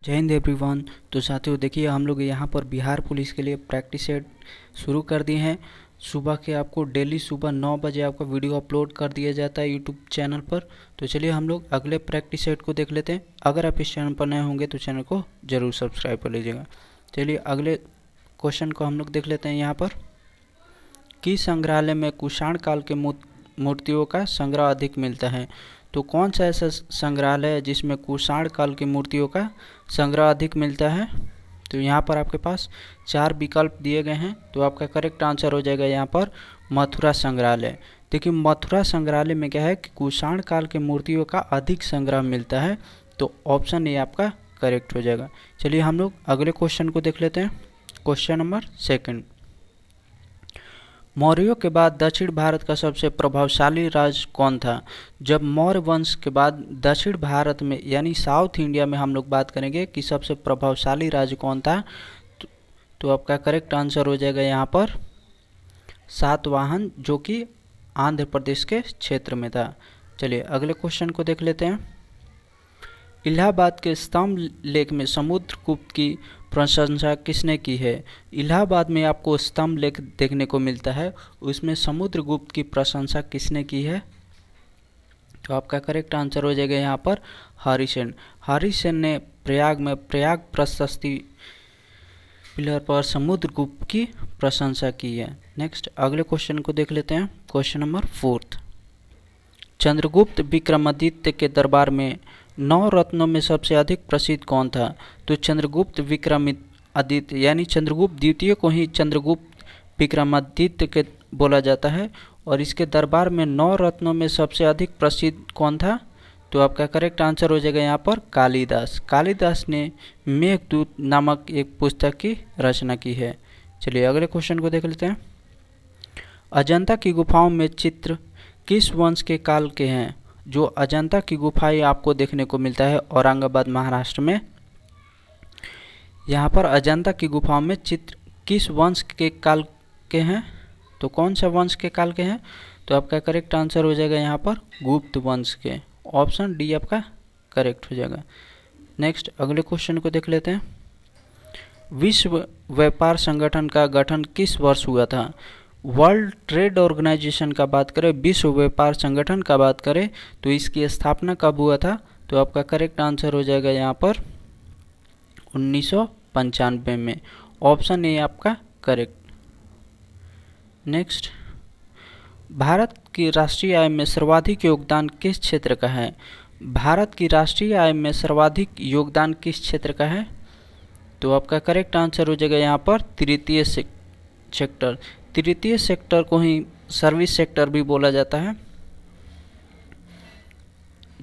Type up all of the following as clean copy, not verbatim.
जय हिंद एवरीवन। तो साथियों देखिए, हम लोग यहाँ पर बिहार पुलिस के लिए प्रैक्टिस सेट शुरू कर दिए हैं। सुबह के आपको डेली सुबह 9 बजे आपका वीडियो अपलोड कर दिया जाता है यूट्यूब चैनल पर। तो चलिए हम लोग अगले प्रैक्टिस सेट को देख लेते हैं। अगर आप इस चैनल पर नए होंगे तो चैनल को ज़रूर सब्सक्राइब कर लीजिएगा। चलिए अगले क्वेश्चन को हम लोग देख लेते हैं। यहाँ पर किस संग्रहालय में कुषाण काल के मूर्तियों का संग्रह अधिक मिलता है? तो कौन सा ऐसा संग्रहालय है जिसमें कुषाण काल की मूर्तियों का संग्रह अधिक मिलता है? तो यहाँ पर आपके पास 4 विकल्प दिए गए हैं। तो आपका करेक्ट आंसर हो जाएगा यहाँ पर मथुरा संग्रहालय। देखिए मथुरा संग्रहालय में क्या है कि कुषाण काल के मूर्तियों का अधिक संग्रह मिलता है। तो ऑप्शन ए आपका करेक्ट हो जाएगा। चलिए हम लोग अगले क्वेश्चन को देख लेते हैं। Question number 2। मौर्यों के बाद दक्षिण भारत का सबसे प्रभावशाली राज्य कौन था? जब मौर्य वंश के बाद दक्षिण भारत में यानी साउथ इंडिया में हम लोग बात करेंगे कि सबसे प्रभावशाली राज्य कौन था, तो आपका करेक्ट आंसर हो जाएगा यहाँ पर सातवाहन, जो कि आंध्र प्रदेश के क्षेत्र में था। चलिए अगले क्वेश्चन को देख लेते हैं। इलाहाबाद के स्तंभ लेख में समुद्रगुप्त की प्रशंसा किसने की है? इलाहाबाद में आपको स्तंभ लेख देखने को मिलता है, उसमें समुद्रगुप्त की प्रशंसा किसने की है? तो आपका करेक्ट आंसर हो जाएगा यहाँ पर हरिसेन। हरिसेन ने प्रयाग में प्रयाग प्रशस्ति पिलर पर समुद्रगुप्त की प्रशंसा की है। नेक्स्ट अगले क्वेश्चन को देख लेते हैं। Question number 4। चंद्रगुप्त विक्रमादित्य के दरबार में 9 रत्नों में सबसे अधिक प्रसिद्ध कौन था? तो चंद्रगुप्त विक्रमादित्य यानी चंद्रगुप्त द्वितीय को ही चंद्रगुप्त विक्रमादित्य के बोला जाता है, और इसके दरबार में 9 रत्नों में सबसे अधिक प्रसिद्ध कौन था? तो आपका करेक्ट आंसर हो जाएगा यहाँ पर कालिदास। कालिदास ने मेघदूत नामक एक पुस्तक की रचना की है। चलिए अगले क्वेश्चन को देख लेते हैं। अजंता की गुफाओं में चित्र किस वंश के काल के हैं? जो अजंता की गुफाएं आपको देखने को मिलता है औरंगाबाद महाराष्ट्र में, यहाँ पर अजंता की गुफाओं में चित्र किस वंश के काल के हैं? तो कौन सा वंश के काल के हैं? तो आपका करेक्ट आंसर हो जाएगा यहाँ पर गुप्त वंश के। ऑप्शन डी आपका करेक्ट हो जाएगा। नेक्स्ट अगले क्वेश्चन को देख लेते हैं। विश्व व्यापार संगठन का गठन किस वर्ष हुआ था? वर्ल्ड ट्रेड ऑर्गेनाइजेशन का बात करें, विश्व व्यापार संगठन का बात करें, तो इसकी स्थापना कब हुआ था? तो आपका करेक्ट आंसर हो जाएगा यहाँ पर 1995 में। ऑप्शन ए आपका करेक्ट। नेक्स्ट, भारत की राष्ट्रीय आय में सर्वाधिक योगदान किस क्षेत्र का है? भारत की राष्ट्रीय आय में सर्वाधिक योगदान किस क्षेत्र का है? तो आपका करेक्ट आंसर हो जाएगा यहाँ पर तृतीय सेक्टर। तृतीय सेक्टर को ही सर्विस सेक्टर भी बोला जाता है।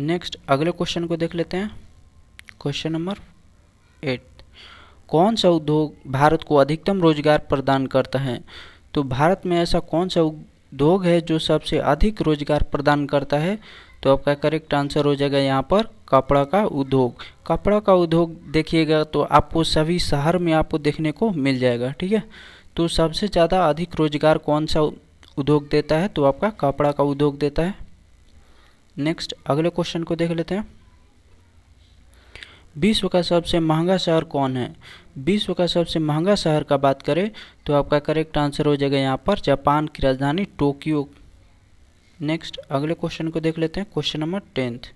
नेक्स्ट अगले क्वेश्चन को देख लेते हैं। Question number 8। कौन सा उद्योग भारत को अधिकतम रोजगार प्रदान करता है? तो भारत में ऐसा कौन सा उद्योग है जो सबसे अधिक रोजगार प्रदान करता है? तो आपका करेक्ट आंसर हो जाएगा यहाँ पर कपड़ा का उद्योग। कपड़ा का उद्योग देखिएगा तो आपको सभी शहर में आपको देखने को मिल जाएगा, ठीक है। तो सबसे ज़्यादा अधिक रोजगार कौन सा उद्योग देता है? तो आपका कपड़ा का उद्योग देता है। नेक्स्ट अगले क्वेश्चन को देख लेते हैं। विश्व का सबसे महंगा शहर कौन है? विश्व का सबसे महंगा शहर का बात करें तो आपका करेक्ट आंसर हो जाएगा यहाँ पर जापान की राजधानी टोक्यो। नेक्स्ट अगले क्वेश्चन को देख लेते हैं। Question number 10।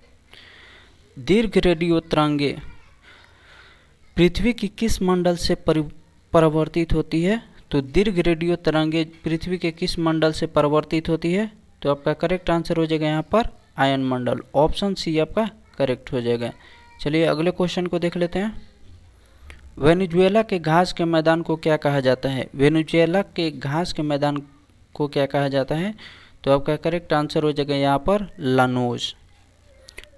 दीर्घ रेडियो तरंगे पृथ्वी की किस मंडल से परावर्तित होती है? तो दीर्घ रेडियो तरंगे पृथ्वी के किस मंडल से परावर्तित होती है? तो आपका करेक्ट आंसर हो जाएगा यहाँ पर आयन मंडल। ऑप्शन सी आपका करेक्ट हो जाएगा। चलिए अगले क्वेश्चन को देख लेते हैं। वेनेजुएला के घास के मैदान को क्या कहा जाता है? वेनेजुएला के घास के मैदान को क्या कहा जाता है? तो आपका करेक्ट आंसर हो जाएगा यहाँ पर लानोस।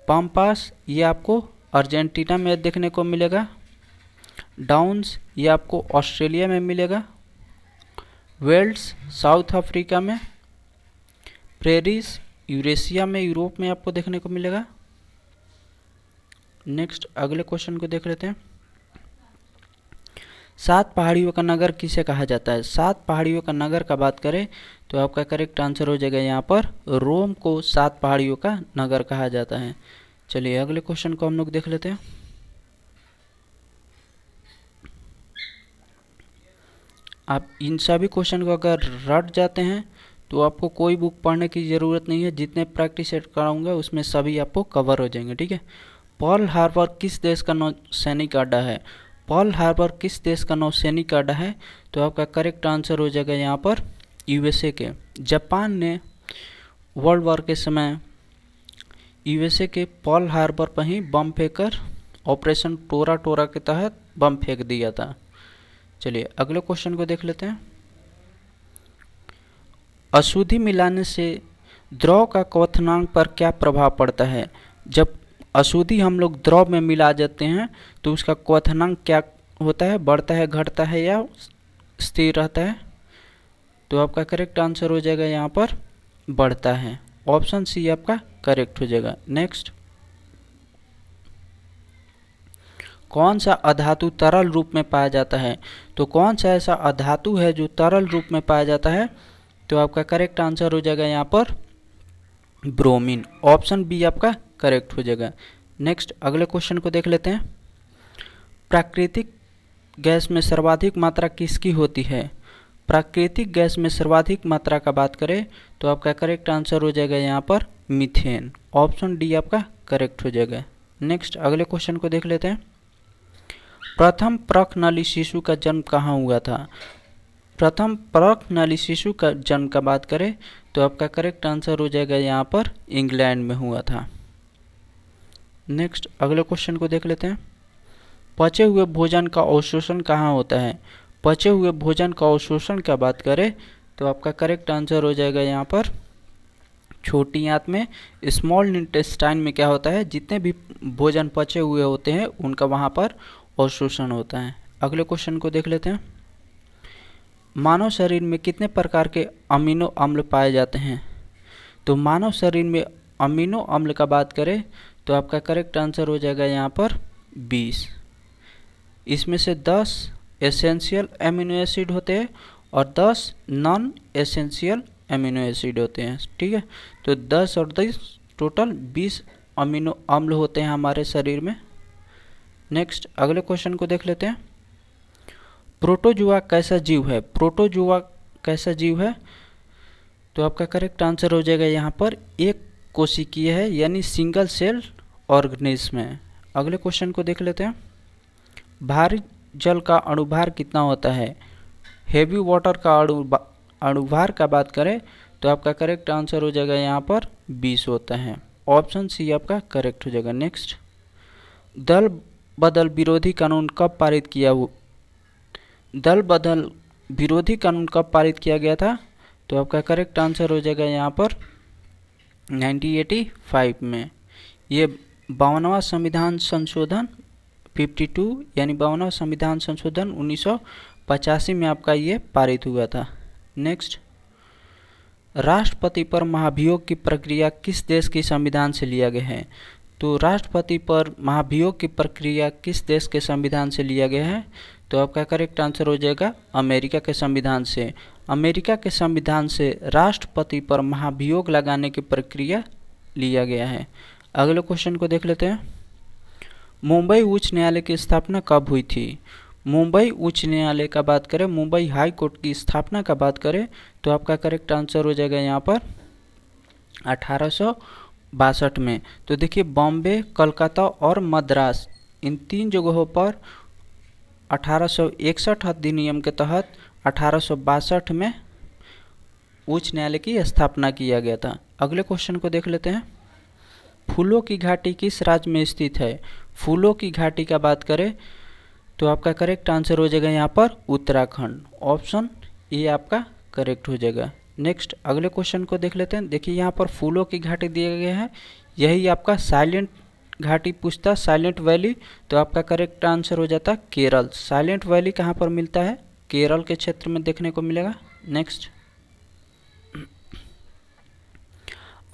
पाम्पास ये आपको अर्जेंटीना में देखने को मिलेगा। डाउन्स ये आपको ऑस्ट्रेलिया में मिलेगा। वेल्स साउथ अफ्रीका में। प्रेरिस यूरेशिया में यूरोप में आपको देखने को मिलेगा। नेक्स्ट अगले क्वेश्चन को देख लेते हैं। 7 पहाड़ियों का नगर किसे कहा जाता है? 7 पहाड़ियों का नगर का बात करें तो आपका करेक्ट आंसर हो जाएगा यहाँ पर रोम को 7 पहाड़ियों का नगर कहा जाता है। चलिए अगले क्वेश्चन को हम लोग देख लेते हैं। आप इन सभी क्वेश्चन को अगर रट जाते हैं तो आपको कोई बुक पढ़ने की ज़रूरत नहीं है, जितने प्रैक्टिस सेट कराऊंगा उसमें सभी आपको कवर हो जाएंगे। ठीक है। पर्ल हार्बर किस देश का नौसैनिक अड्डा है? पर्ल हार्बर किस देश का नौसैनिक अड्डा है? तो आपका करेक्ट आंसर हो जाएगा यहाँ पर यूएसए के। जापान ने वर्ल्ड वॉर के समय यूएसए के पर्ल हार्बर पर ही बम फेंककर ऑपरेशन टोरा टोरा के तहत बम फेंक दिया था। चलिए अगले क्वेश्चन को देख लेते हैं। अशुद्धि मिलाने से द्रव का क्वथनांक पर क्या प्रभाव पड़ता है? जब अशुद्धि हम लोग द्रव में मिला जाते हैं तो उसका क्वथनांक क्या होता है? बढ़ता है, घटता है या स्थिर रहता है? तो आपका करेक्ट आंसर हो जाएगा यहाँ पर बढ़ता है। ऑप्शन सी आपका करेक्ट हो जाएगा। नेक्स्ट, कौन सा अधातु तरल रूप में पाया जाता है? तो कौन सा ऐसा अधातु है जो तरल रूप में पाया जाता है? तो आपका करेक्ट आंसर हो जाएगा यहाँ पर ब्रोमीन। ऑप्शन बी आपका करेक्ट हो जाएगा। नेक्स्ट अगले क्वेश्चन को देख लेते हैं। प्राकृतिक गैस में सर्वाधिक मात्रा किसकी होती है? प्राकृतिक गैस में सर्वाधिक मात्रा का बात करें तो आपका करेक्ट आंसर हो जाएगा यहाँ पर मीथेन। ऑप्शन डी आपका करेक्ट हो जाएगा। नेक्स्ट अगले क्वेश्चन को देख लेते हैं। प्रथम प्रखनली शिशु का जन्म कहाँ हुआ था? प्रथम प्रखनली शिशु का जन्म का बात करें तो आपका करेक्ट आंसर हो जाएगा यहाँ पर इंग्लैंड में हुआ था। नेक्स्ट अगले क्वेश्चन को देख लेते हैं। पचे हुए भोजन का अवशोषण कहाँ होता है? पचे हुए भोजन का अवशोषण का बात करें तो आपका करेक्ट आंसर हो जाएगा यहाँ पर छोटी आंत में, स्मॉल इंटेस्टाइन में क्या होता है, जितने भी भोजन पचे हुए होते हैं उनका वहाँ पर अवशोषण होता है। अगले क्वेश्चन को देख लेते हैं। मानव शरीर में कितने प्रकार के अमीनो अम्ल पाए जाते हैं? तो मानव शरीर में अमीनो अम्ल का बात करें तो आपका करेक्ट आंसर हो जाएगा यहाँ पर 20। इसमें से 10 एसेंशियल एमिनो एसिड होते हैं और 10 नॉन एसेंशियल एमिनो एसिड होते हैं। ठीक है, तो 10 और 10 टोटल 20 अमीनो अम्ल होते हैं हमारे शरीर में। नेक्स्ट अगले क्वेश्चन को देख लेते हैं। प्रोटोजुआ कैसा जीव है? प्रोटोजुआ कैसा जीव है? तो आपका करेक्ट आंसर हो जाएगा यहाँ पर एक कोशिकीय है, यानी सिंगल सेल ऑर्गेनिज्म है। अगले क्वेश्चन को देख लेते हैं। भारी जल का अणुभार कितना होता है? हेवी वाटर का अणुभार का बात करें तो आपका करेक्ट आंसर हो जाएगा यहाँ पर 20 होता है। ऑप्शन सी आपका करेक्ट हो जाएगा। नेक्स्ट, दल बदल विरोधी कानून कब पारित किया? दल बदल विरोधी कानून कब पारित किया गया था? तो आपका करेक्ट आंसर हो जाएगा यहाँ पर 1985 में। ये 52वां संविधान संशोधन 52 यानी 52वां संविधान संशोधन 1985 में आपका ये पारित हुआ था। नेक्स्ट, राष्ट्रपति पर महाभियोग की प्रक्रिया किस देश के संविधान से लिया गया है? तो राष्ट्रपति पर महाभियोग की प्रक्रिया किस देश के संविधान से लिया गया है? तो आपका करेक्ट आंसर हो जाएगा अमेरिका के संविधान से। अमेरिका के संविधान से राष्ट्रपति पर महाभियोग लगाने की प्रक्रिया लिया गया है। अगले क्वेश्चन को देख लेते हैं। मुंबई उच्च न्यायालय की स्थापना कब हुई थी? मुंबई उच्च न्यायालय का बात करें, मुंबई हाई कोर्ट की स्थापना का बात करें तो आपका करेक्ट आंसर हो जाएगा यहाँ पर 1862 में। तो देखिए बॉम्बे, कलकत्ता और मद्रास इन 3 जगहों पर 1861 अधिनियम के तहत 1862 में उच्च न्यायालय की स्थापना किया गया था। अगले क्वेश्चन को देख लेते हैं। फूलों की घाटी किस राज्य में स्थित है? फूलों की घाटी का बात करें तो आपका करेक्ट आंसर हो जाएगा यहाँ पर उत्तराखंड। ऑप्शन ए आपका करेक्ट हो जाएगा। नेक्स्ट अगले क्वेश्चन को देख लेते हैं। देखिए यहाँ पर फूलों की घाटी दिया गया है, यही आपका साइलेंट घाटी पूछता, साइलेंट वैली, तो आपका करेक्ट आंसर हो जाता केरल। साइलेंट वैली कहाँ पर मिलता है? केरल के क्षेत्र में देखने को मिलेगा। नेक्स्ट,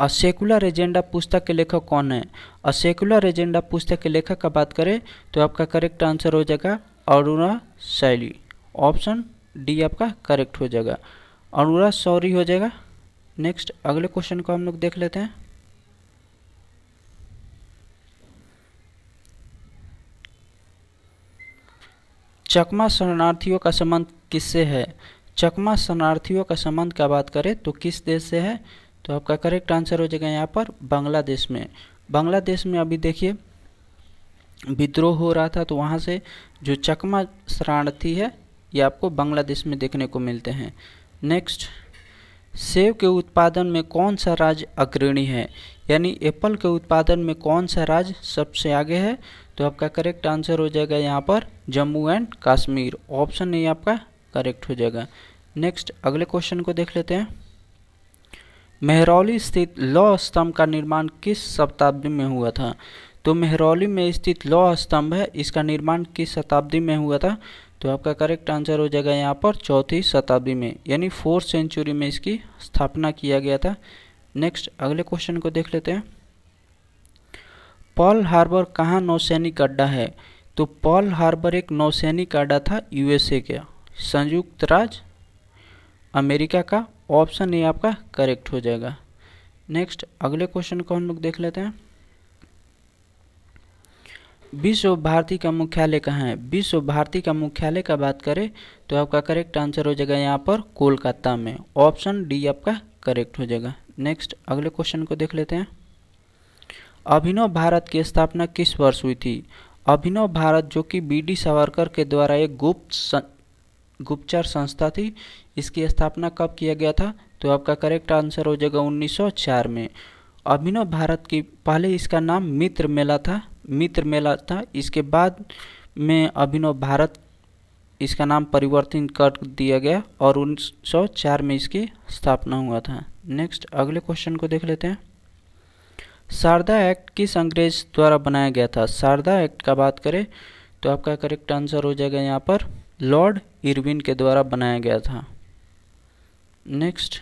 अ सेकुलर एजेंडा पुस्तक के लेखक कौन है? अ सेकुलर एजेंडा पुस्तक के लेखक का बात करें तो आपका करेक्ट आंसर हो जाएगा अरुणा शैली। ऑप्शन डी आपका करेक्ट हो जाएगा, अरुणा शौरी हो जाएगा। नेक्स्ट अगले क्वेश्चन को हम लोग देख लेते हैं। चकमा शरणार्थियों का संबंध किससे है? चकमा शरणार्थियों का संबंध का बात करें तो किस देश से है? तो आपका करेक्ट आंसर हो जाएगा यहाँ पर बांग्लादेश में। बांग्लादेश में अभी देखिए विद्रोह हो रहा था, तो वहाँ से जो चकमा शरणार्थी है ये आपको बांग्लादेश में देखने को मिलते हैं। नेक्स्ट, सेब के उत्पादन में कौन सा राज्य अग्रणी है? यानी एप्पल के उत्पादन में कौन सा राज्य सबसे आगे है? तो आपका करेक्ट आंसर हो जाएगा यहाँ पर Jammu and Kashmir. Option A आपका करेक्ट हो जाएगा। नेक्स्ट, अगले क्वेश्चन को देख लेते हैं। मेहरौली स्थित लौह स्तंभ का निर्माण किस शताब्दी में हुआ था? तो मेहरौली में स्थित लौह स्तंभ है, इसका निर्माण किस शताब्दी में हुआ था? तो आपका करेक्ट आंसर हो जाएगा यहाँ पर 4वीं शताब्दी में, यानी 4th सेंचुरी में इसकी स्थापना किया गया था। नेक्स्ट, अगले क्वेश्चन को देख लेते हैं। पर्ल हार्बर कहाँ नौसैनिक अड्डा है? तो पर्ल हार्बर एक नौसैनिक अड्डा था यूएसए का, संयुक्त राज्य अमेरिका का। ऑप्शन ए आपका करेक्ट हो जाएगा। नेक्स्ट, अगले क्वेश्चन को हम लोग देख लेते हैं। विश्व भारती का मुख्यालय कहाँ है? विश्व भारती का मुख्यालय का बात करें तो आपका करेक्ट आंसर हो जाएगा यहाँ पर कोलकाता में। ऑप्शन डी आपका करेक्ट हो जाएगा। नेक्स्ट, अगले क्वेश्चन को देख लेते हैं। अभिनव भारत की स्थापना किस वर्ष हुई थी? अभिनव भारत जो कि बी.डी. सावरकर के द्वारा एक गुप्तचर संस्था थी, इसकी स्थापना कब किया गया था? तो आपका करेक्ट आंसर हो जाएगा 1904 में। अभिनव भारत की पहले इसका नाम मित्र मेला था। इसके बाद में अभिनव भारत इसका नाम परिवर्तन कर दिया गया और 1904 में इसकी स्थापना हुआ था। नेक्स्ट, अगले क्वेश्चन को देख लेते हैं। शारदा एक्ट किस अंग्रेज द्वारा बनाया गया था? शारदा एक्ट का बात करें तो आपका करेक्ट आंसर हो जाएगा यहाँ पर लॉर्ड इरविन के द्वारा बनाया गया था। Next,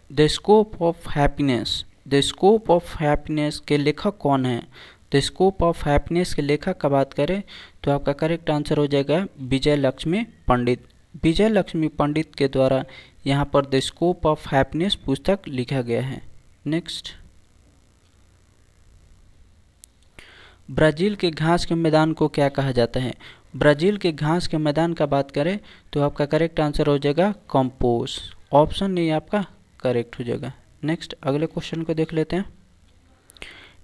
the scope of happiness. The scope of happiness के लेखक कौन है? द स्कोप ऑफ हैप्पीनेस के लेखक का बात करें तो आपका करेक्ट आंसर हो जाएगा विजय लक्ष्मी पंडित। विजय लक्ष्मी पंडित के द्वारा यहाँ पर द स्कोप ऑफ हैप्पीनेस पुस्तक लिखा गया है। नेक्स्ट, ब्राज़ील के घास के मैदान को क्या कहा जाता है? ब्राज़ील के घास के मैदान का बात करें तो आपका करेक्ट आंसर हो जाएगा कंपोज। ऑप्शन ए आपका करेक्ट हो जाएगा। नेक्स्ट, अगले क्वेश्चन को देख लेते हैं।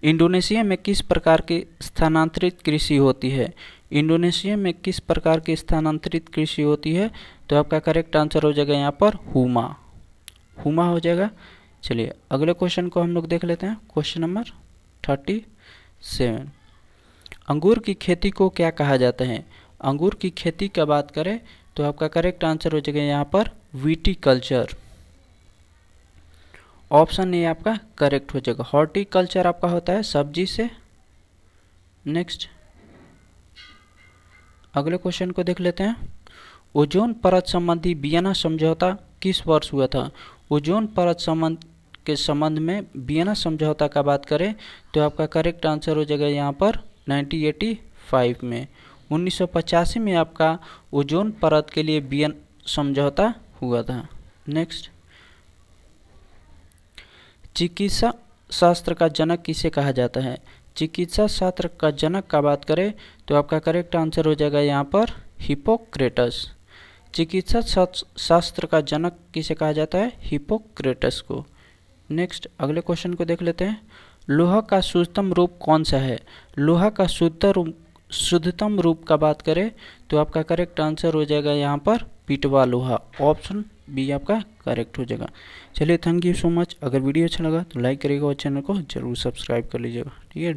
इंडोनेशिया में किस प्रकार की स्थानांतरित कृषि होती है? इंडोनेशिया में किस प्रकार की स्थानांतरित कृषि होती है? तो आपका करेक्ट आंसर हो जाएगा यहाँ पर हुमा हो जाएगा। चलिए अगले क्वेश्चन को हम लोग देख लेते हैं। क्वेश्चन नंबर 37, अंगूर की खेती को क्या कहा जाता है? अंगूर की खेती का बात करें तो आपका करेक्ट आंसर हो जाएगा यहाँ पर विटीकल्चर। ऑप्शन ए आपका करेक्ट हो जाएगा। हॉर्टिकल्चर आपका होता है सब्जी से। नेक्स्ट, अगले क्वेश्चन को देख लेते हैं। ओजोन परत संबंधी वियना समझौता किस वर्ष हुआ था? ओजोन परत के संबंध में वियना समझौता का बात करें तो आपका करेक्ट आंसर हो जाएगा यहाँ पर 1985 में। 1985 में आपका ओजोन परत के लिए वियना समझौता हुआ था। नेक्स्ट, चिकित्सा शास्त्र का जनक किसे कहा जाता है? चिकित्सा शास्त्र का जनक का बात करें तो आपका करेक्ट आंसर हो जाएगा यहाँ पर हिपोक्रेटस। चिकित्सा शास्त्र का जनक किसे कहा जाता है? हिपोक्रेटस को। नेक्स्ट, अगले क्वेश्चन को देख लेते हैं। लोहा का शुद्धतम रूप कौन सा है? लोहा का शुद्धतम रूप का बात करें तो आपका करेक्ट आंसर हो जाएगा यहाँ पर पिटवा लोहा। ऑप्शन बी आपका करेक्ट हो जाएगा। चलिए, थैंक यू सो मच। अगर वीडियो अच्छा लगा तो लाइक करिएगा और चैनल को जरूर सब्सक्राइब कर लीजिएगा। ठीक है।